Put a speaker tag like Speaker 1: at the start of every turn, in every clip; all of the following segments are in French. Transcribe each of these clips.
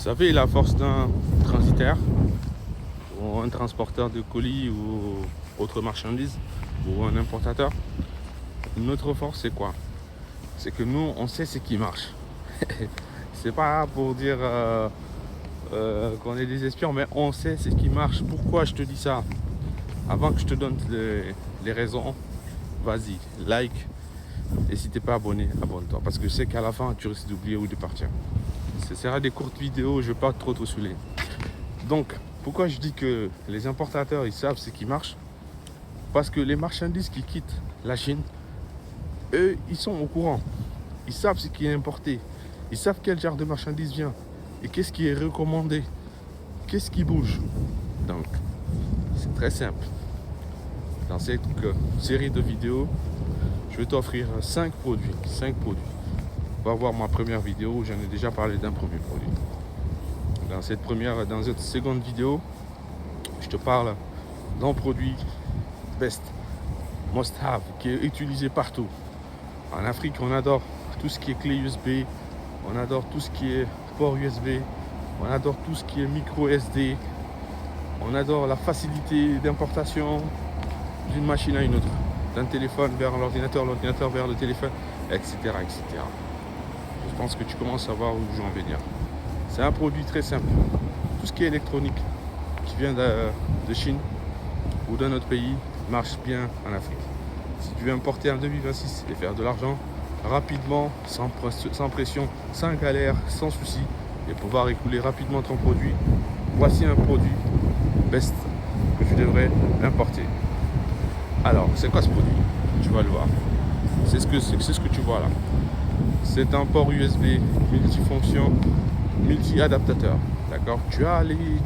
Speaker 1: savez, la force d'un transitaire ou un transporteur de colis ou autre marchandise ou un importateur, notre force c'est quoi? C'est que nous on sait ce qui marche. C'est pas pour dire qu'on est des espions, mais on sait ce qui marche. Pourquoi je te dis ça? Avant que je te donne les raisons, vas-y, like. Et si t'es pas abonné, abonne-toi. Parce que je sais qu'à la fin, tu risques d'oublier ou de partir. Ce sera des courtes vidéos, je ne vais pas trop te saouler. Donc, pourquoi je dis que les importateurs, ils savent ce qui marche? Parce que les marchandises qui quittent la Chine, eux, ils sont au courant. Ils savent ce qui est importé. Ils savent quel genre de marchandise vient. Et qu'est-ce qui est recommandé. Qu'est-ce qui bouge. Donc, c'est très simple. Dans cette série de vidéos, je vais t'offrir 5 produits. 5 produits. On va voir ma première vidéo où j'en ai déjà parlé d'un premier produit. Dans cette seconde vidéo, je te parle d'un produit best, must have, qui est utilisé partout. En Afrique, on adore tout ce qui est clé USB, on adore tout ce qui est port USB, on adore tout ce qui est micro SD, on adore la facilité d'importation d'une machine à une autre, d'un téléphone vers l'ordinateur vers le téléphone, etc., etc. Je pense que tu commences à voir où je veux en venir. C'est un produit très simple. Tout ce qui est électronique qui vient de Chine ou d'un autre pays marche bien en Afrique. Si tu veux importer en 2026 et faire de l'argent rapidement, sans pression, sans galère, sans souci, et pouvoir écouler rapidement ton produit, voici un produit best que tu devrais importer. Alors, c'est quoi ce produit? Tu vas le voir. C'est ce que tu vois là. C'est un port USB multifonction, multi-adaptateur. D'accord? Tu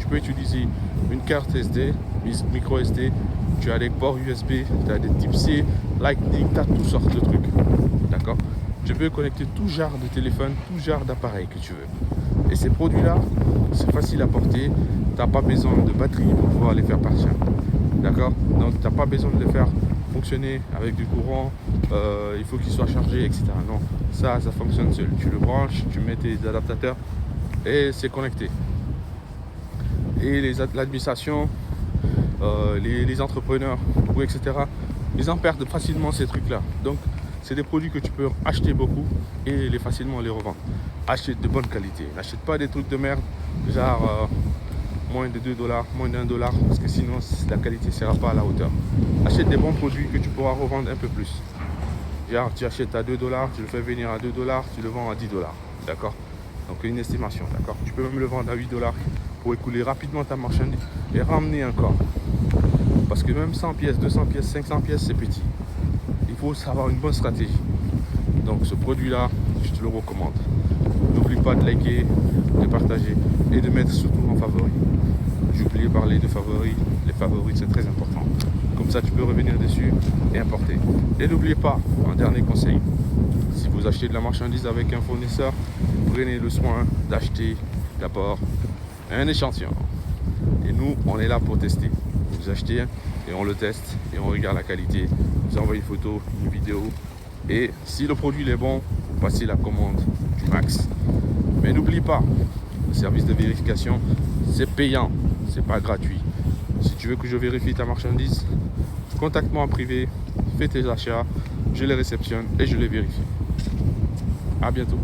Speaker 1: peux utiliser une carte SD, micro SD, tu as les ports USB, tu as des type C, Lightning, tu as toutes sortes de trucs. D'accord? Tu peux connecter tout genre de téléphone, tout genre d'appareil que tu veux. Et ces produits-là, c'est facile à porter. Tu n'as pas besoin de batterie pour pouvoir les faire partir. D'accord? Donc tu n'as pas besoin de les faire fonctionner avec du courant, il faut qu'il soit chargé, etc. Non, ça fonctionne seul. Tu le branches, tu mets tes adaptateurs et c'est connecté. Et l'administration, les entrepreneurs, etc., ils en perdent facilement ces trucs-là. Donc, c'est des produits que tu peux acheter beaucoup et facilement les revendre. Achète de bonne qualité. N'achète pas des trucs de merde, genre moins de 2 dollars, moins d'1 dollar, parce que sinon la qualité ne sera pas à la hauteur. Achète des bons produits que tu pourras revendre un peu plus. Genre, tu achètes à 2 dollars, tu le fais venir à 2 dollars, tu le vends à 10 dollars. D'accord? Donc, une estimation. D'accord? Tu peux même le vendre à 8 dollars pour écouler rapidement ta marchandise et ramener encore. Parce que même 100 pièces, 200 pièces, 500 pièces, c'est petit. Il faut savoir une bonne stratégie. Donc, ce produit-là, je te le recommande. N'oublie pas de liker, de partager et de mettre surtout en favori. J'ai oublié de parler de favoris. Les favoris, c'est très important. Comme ça, tu peux revenir dessus et importer. Et n'oubliez pas, un dernier conseil. Si vous achetez de la marchandise avec un fournisseur, prenez le soin d'acheter d'abord un échantillon. Et nous, on est là pour tester. Vous achetez et on le teste et on regarde la qualité. Vous envoyez une photo, une vidéo. Et si le produit est bon, vous passez la commande du max. Mais n'oublie pas, le service de vérification, c'est payant, c'est pas gratuit. Si tu veux que je vérifie ta marchandise, contacte-moi en privé, fais tes achats, je les réceptionne et je les vérifie. À bientôt.